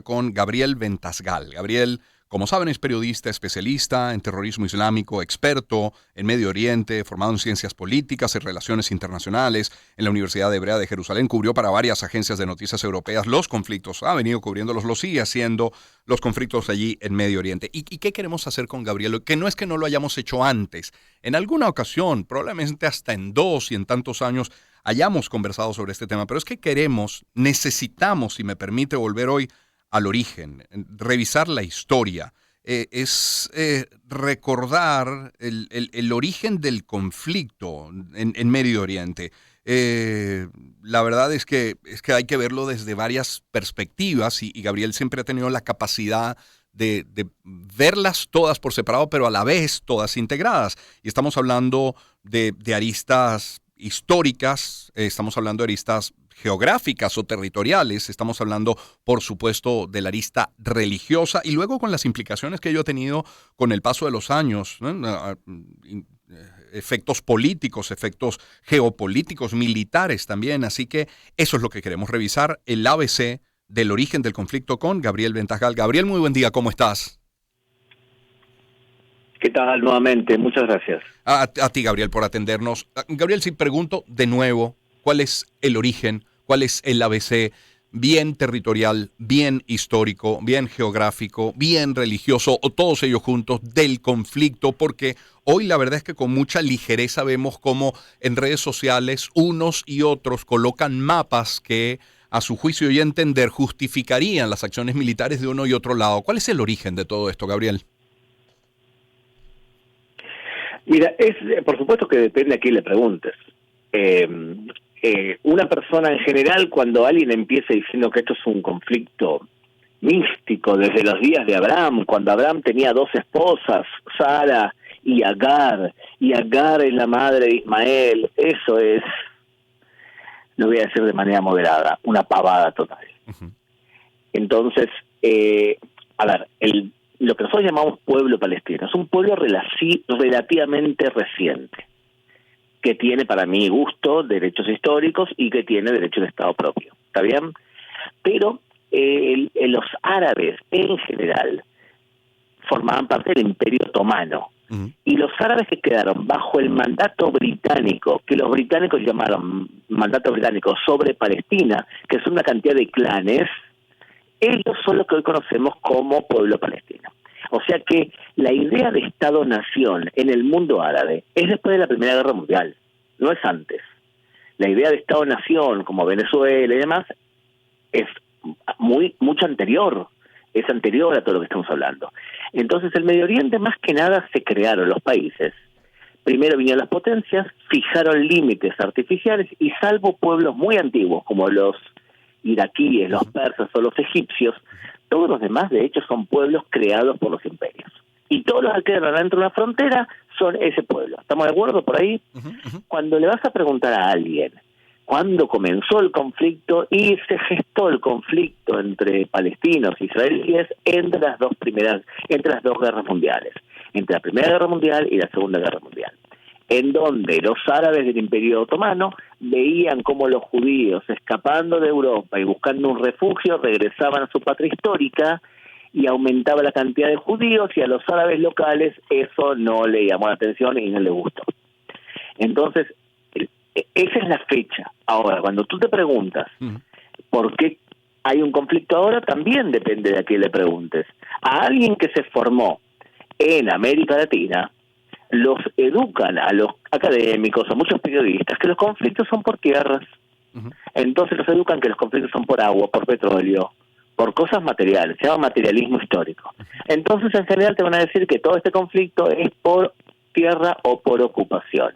Con Gabriel Ventasgal. Gabriel, como saben, es periodista, especialista en terrorismo islámico, experto en Medio Oriente, formado en ciencias políticas y relaciones internacionales en la Universidad Hebrea de Jerusalén. Cubrió para varias agencias de noticias europeas los conflictos, ha venido cubriéndolos, lo sigue haciendo, los conflictos allí en Medio Oriente. ¿Y qué queremos hacer con Gabriel? Que no es que no lo hayamos hecho antes. En alguna ocasión, probablemente hasta en 2 y en tantos años, hayamos conversado sobre este tema, pero es que necesitamos, si me permite, volver hoy al origen, revisar la historia, recordar el origen del conflicto en Medio Oriente. La verdad es que hay que verlo desde varias perspectivas y Gabriel siempre ha tenido la capacidad de verlas todas por separado, pero a la vez todas integradas. Y estamos hablando de aristas históricas, estamos hablando de aristas geográficas o territoriales, estamos hablando, por supuesto, de la arista religiosa y luego con las implicaciones que ello ha tenido con el paso de los años, ¿no? Efectos políticos, efectos geopolíticos, militares también. Así que eso es lo que queremos revisar, el ABC del origen del conflicto con Gabriel Ventasgal. Gabriel, muy buen día, ¿cómo estás? ¿Qué tal? Nuevamente, muchas gracias. A ti, Gabriel, por atendernos. Gabriel, si pregunto de nuevo, ¿cuál es el origen? ¿Cuál es el ABC? Bien territorial, bien histórico, bien geográfico, bien religioso, o todos ellos juntos del conflicto, porque hoy la verdad es que con mucha ligereza vemos cómo en redes sociales unos y otros colocan mapas que a su juicio y entender justificarían las acciones militares de uno y otro lado. ¿Cuál es el origen de todo esto, Gabriel? Mira, por supuesto que depende a quién le preguntes. Una persona en general, cuando alguien empieza diciendo que esto es un conflicto místico desde los días de Abraham, cuando Abraham tenía 2 esposas, Sara y Agar es la madre de Ismael, eso es, lo voy a decir de manera moderada, una pavada total. Uh-huh. Entonces, a ver, lo que nosotros llamamos pueblo palestino es un pueblo relativamente reciente, que tiene, para mi gusto, derechos históricos y que tiene derecho de Estado propio. ¿Está bien? Pero los árabes, en general, formaban parte del Imperio Otomano. Uh-huh. Y los árabes que quedaron bajo el mandato británico, que los británicos llamaron mandato británico sobre Palestina, que es una cantidad de clanes, ellos son lo que hoy conocemos como pueblo palestino. O sea que la idea de Estado-nación en el mundo árabe es después de la Primera Guerra Mundial, no es antes. La idea de Estado-nación, como Venezuela y demás, es mucho anterior, es anterior a todo lo que estamos hablando. Entonces, el Medio Oriente, más que nada, se crearon los países. Primero vinieron las potencias, fijaron límites artificiales y salvo pueblos muy antiguos, como los iraquíes, los persas o los egipcios, todos los demás, de hecho, son pueblos creados por los imperios. Y todos los que quedan dentro de una frontera son ese pueblo. ¿Estamos de acuerdo por ahí? Uh-huh, uh-huh. Cuando le vas a preguntar a alguien cuándo comenzó el conflicto, y se gestó el conflicto entre palestinos e israelíes entre las dos guerras mundiales, entre la Primera Guerra Mundial y la Segunda Guerra Mundial, en donde los árabes del Imperio Otomano veían cómo los judíos, escapando de Europa y buscando un refugio, regresaban a su patria histórica y aumentaba la cantidad de judíos, y a los árabes locales eso no le llamó la atención y no le gustó. Entonces, esa es la fecha. Ahora, cuando tú te preguntas por qué hay un conflicto ahora, también depende de a quién le preguntes. A alguien que se formó en América Latina, los educan a los académicos, a muchos periodistas, que los conflictos son por tierras. Uh-huh. Entonces los educan que los conflictos son por agua, por petróleo, por cosas materiales, se llama materialismo histórico. Uh-huh. Entonces, en general, te van a decir que todo este conflicto es por tierra o por ocupación.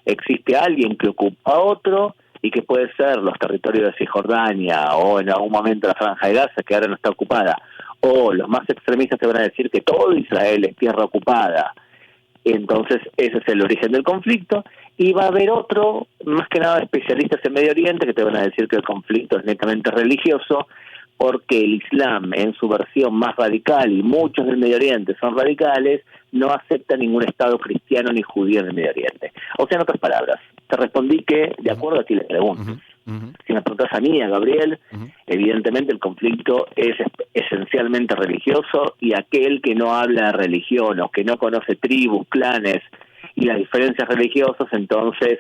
Existe alguien que ocupa a otro, y que puede ser los territorios de Cisjordania o en algún momento la Franja de Gaza, que ahora no está ocupada, o los más extremistas te van a decir que todo Israel es tierra ocupada. Entonces ese es el origen del conflicto, y va a haber otro, más que nada especialistas en Medio Oriente, que te van a decir que el conflicto es netamente religioso, porque el Islam en su versión más radical, y muchos del Medio Oriente son radicales, no acepta ningún Estado cristiano ni judío en el Medio Oriente. O sea, en otras palabras, te respondí que de acuerdo a ti le pregunto. Uh-huh. Ujú, Si me preguntas a mí, a Gabriel, ujú. evidentemente el conflicto es esencialmente religioso, y aquel que no habla de religión o que no conoce tribus, clanes y las diferencias religiosas, entonces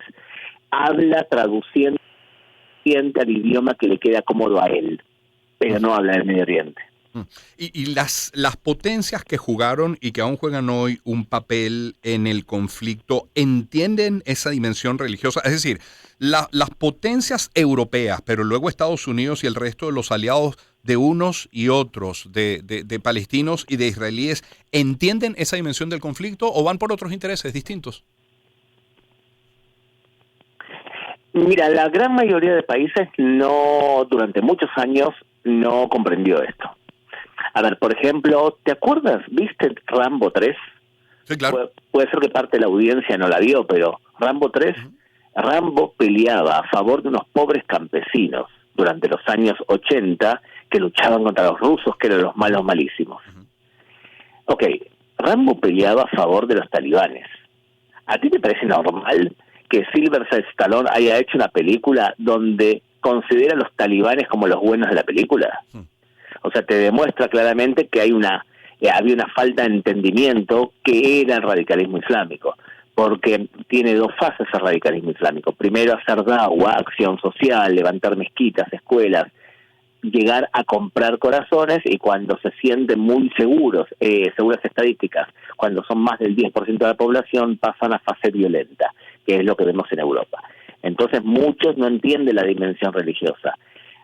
habla traduciendo al idioma que le queda cómodo a él, pero no habla del Medio Oriente. Mm. Y las potencias que jugaron y que aún juegan hoy un papel en el conflicto, ¿entienden esa dimensión religiosa? Es decir, las potencias europeas, pero luego Estados Unidos y el resto de los aliados de unos y otros, de palestinos y de israelíes, ¿entienden esa dimensión del conflicto o van por otros intereses distintos? Mira, la gran mayoría de países no, durante muchos años, no comprendió esto. A ver, por ejemplo, ¿te acuerdas? ¿Viste Rambo 3? Sí, claro. Puede ser que parte de la audiencia no la vio, pero Rambo 3, Ujú, Rambo peleaba a favor de unos pobres campesinos durante los años 80 que luchaban contra los rusos, que eran los malos malísimos. ujú. Ok, Rambo peleaba a favor de los talibanes. ¿A ti te parece normal que Sylvester Stallone haya hecho una película donde considera a los talibanes como los buenos de la película? Hmm. O sea, te demuestra claramente que había una falta de entendimiento que era el radicalismo islámico, porque tiene dos fases el radicalismo islámico. Primero, hacer da'wah, acción social, levantar mezquitas, escuelas, llegar a comprar corazones, y cuando se sienten muy seguros, según las estadísticas, cuando son más del 10% de la población, pasan a fase violenta, que es lo que vemos en Europa. Entonces muchos no entienden la dimensión religiosa.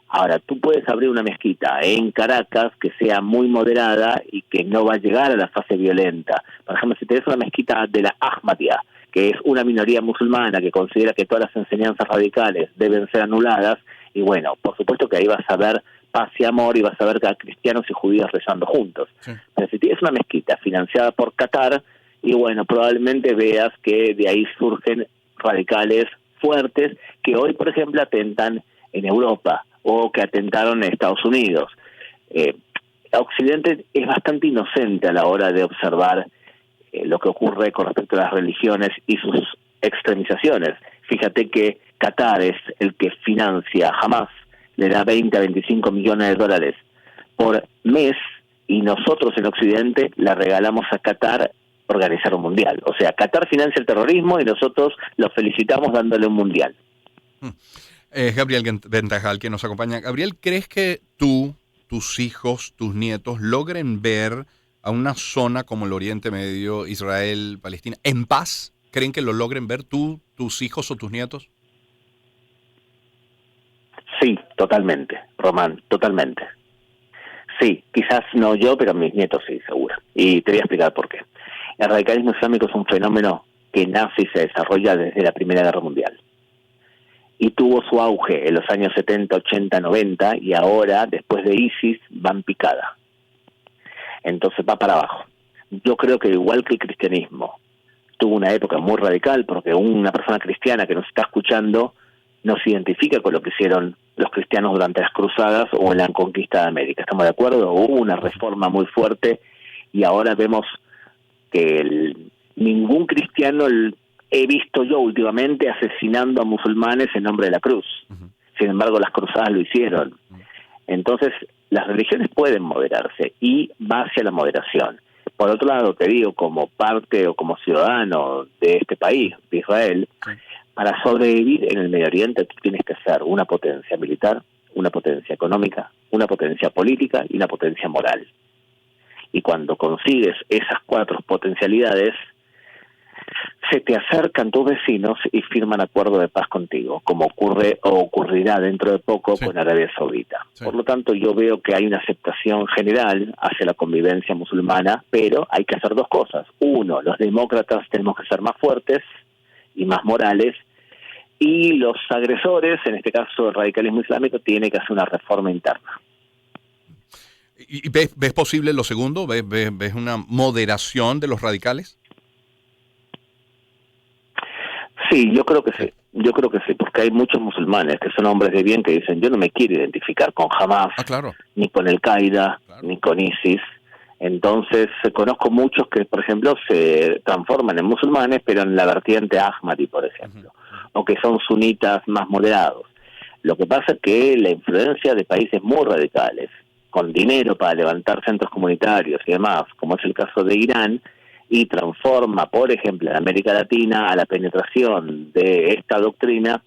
Ahora, tú puedes abrir una mezquita en Caracas que sea muy moderada y que no va a llegar a la fase violenta. Por ejemplo, si tenés una mezquita de la Ahmadiyya, que es una minoría musulmana que considera que todas las enseñanzas radicales deben ser anuladas, y bueno, por supuesto que ahí vas a ver paz y amor y vas a ver a cristianos y judíos rezando juntos. Sí. Pero si tienes una mezquita financiada por Qatar, y bueno, probablemente veas que de ahí surgen radicales fuertes que hoy, por ejemplo, atentan en Europa o que atentaron en Estados Unidos. Occidente es bastante inocente a la hora de observar lo que ocurre con respecto a las religiones y sus extremizaciones. Fíjate que Qatar es el que financia a Hamas, le da 20 a 25 millones de dólares por mes, y nosotros en Occidente le regalamos a Qatar organizar un mundial. O sea, Qatar financia el terrorismo y nosotros lo felicitamos dándole un mundial. Mm. Es Gabriel Ventajal quien nos acompaña. Gabriel, ¿crees que tú, tus hijos, tus nietos logren ver a una zona como el Oriente Medio, Israel, Palestina, en paz? ¿Creen que lo logren ver tú, tus hijos o tus nietos? Sí, totalmente, Román, totalmente. Sí, quizás no yo, pero mis nietos sí, seguro. Y te voy a explicar por qué. El radicalismo islámico es un fenómeno que nace y se desarrolla desde la Primera Guerra Mundial. Y tuvo su auge en los años 70, 80, 90, y ahora, después de ISIS, va en picada. Entonces va para abajo. Yo creo que igual que el cristianismo tuvo una época muy radical, porque una persona cristiana que nos está escuchando no se identifica con lo que hicieron los cristianos durante las cruzadas o en la conquista de América. ¿Estamos de acuerdo? Hubo una reforma muy fuerte, y ahora vemos que ningún cristiano he visto yo últimamente asesinando a musulmanes en nombre de la cruz. Ujú, Sin embargo, las cruzadas lo hicieron. ujú. Entonces, las religiones pueden moderarse, y va hacia la moderación. Por otro lado, te digo, como parte o como ciudadano de este país, de Israel, Sí. para sobrevivir en el Medio Oriente tú tienes que ser una potencia militar, una potencia económica, una potencia política y una potencia moral. Y cuando consigues esas cuatro potencialidades, se te acercan tus vecinos y firman acuerdo de paz contigo, como ocurre o ocurrirá dentro de poco Sí, con Arabia Saudita. sí. Por lo tanto, yo veo que hay una aceptación general hacia la convivencia musulmana, pero hay que hacer dos cosas. Uno, los demócratas tenemos que ser más fuertes y más morales, y los agresores, en este caso el radicalismo islámico, tiene que hacer una reforma interna. ¿Y ves posible lo segundo? ¿Ves una moderación de los radicales? Sí, yo creo que Sí, sí. Yo creo que sí, porque hay muchos musulmanes que son hombres de bien que dicen, yo no me quiero identificar con Hamas, ah, claro, ni con el Qaeda, claro. ni con ISIS. Entonces, conozco muchos que, por ejemplo, se transforman en musulmanes, pero en la vertiente Ahmadi, por Ujú, ejemplo, ujú. o que son sunitas más moderados. Lo que pasa es que la influencia de países muy radicales, con dinero para levantar centros comunitarios y demás, como es el caso de Irán, y transforma, por ejemplo, en América Latina a la penetración de esta doctrina,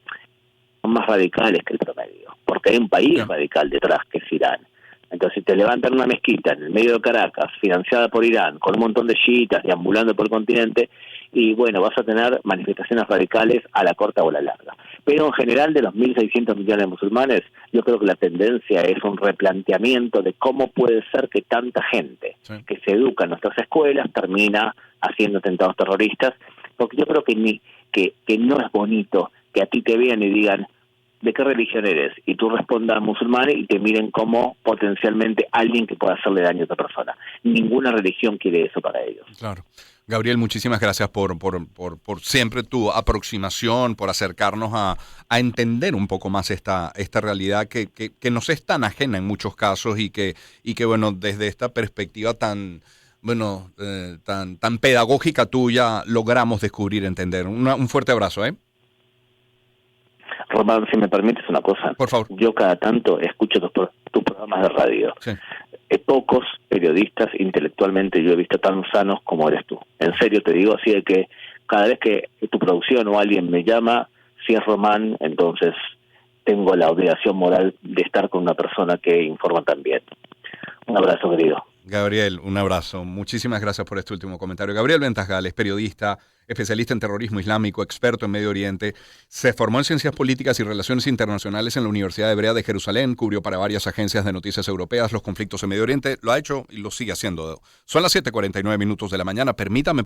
son más radicales que el promedio, porque hay un país radical detrás que es Irán. Entonces, si te levantan una mezquita en el medio de Caracas, financiada por Irán, con un montón de chiitas deambulando por el continente, y bueno, vas a tener manifestaciones radicales a la corta o a la larga. Pero en general, de los 1.600 millones de musulmanes, yo creo que la tendencia es un replanteamiento de cómo puede ser que tanta gente que se educa en nuestras escuelas termina haciendo atentados terroristas, porque yo creo que no es bonito que a ti te vean y digan, ¿de qué religión eres? Y tú respondas musulmán y te miren como potencialmente alguien que pueda hacerle daño a otra persona. Ninguna religión quiere eso para ellos. Claro. Gabriel, muchísimas gracias por siempre tu aproximación, por acercarnos a entender un poco más esta realidad que nos es tan ajena en muchos casos y que bueno, desde esta perspectiva tan pedagógica tuya logramos descubrir, entender. Un fuerte abrazo, ¿eh? Román, si me permites una cosa. Por favor. Yo cada tanto escucho tus programas de radio. Sí. Pocos periodistas intelectualmente yo he visto tan sanos como eres tú. En serio te digo, así de que cada vez que tu producción o alguien me llama, si es Román, entonces tengo la obligación moral de estar con una persona que informa también. Un abrazo, querido. Gabriel, un abrazo. Muchísimas gracias por este último comentario. Gabriel Ventas es periodista, especialista en terrorismo islámico, experto en Medio Oriente. Se formó en Ciencias Políticas y Relaciones Internacionales en la Universidad Hebrea de Jerusalén. Cubrió para varias agencias de noticias europeas los conflictos en Medio Oriente. Lo ha hecho y lo sigue haciendo. Son las 7:49 de la mañana. Permítame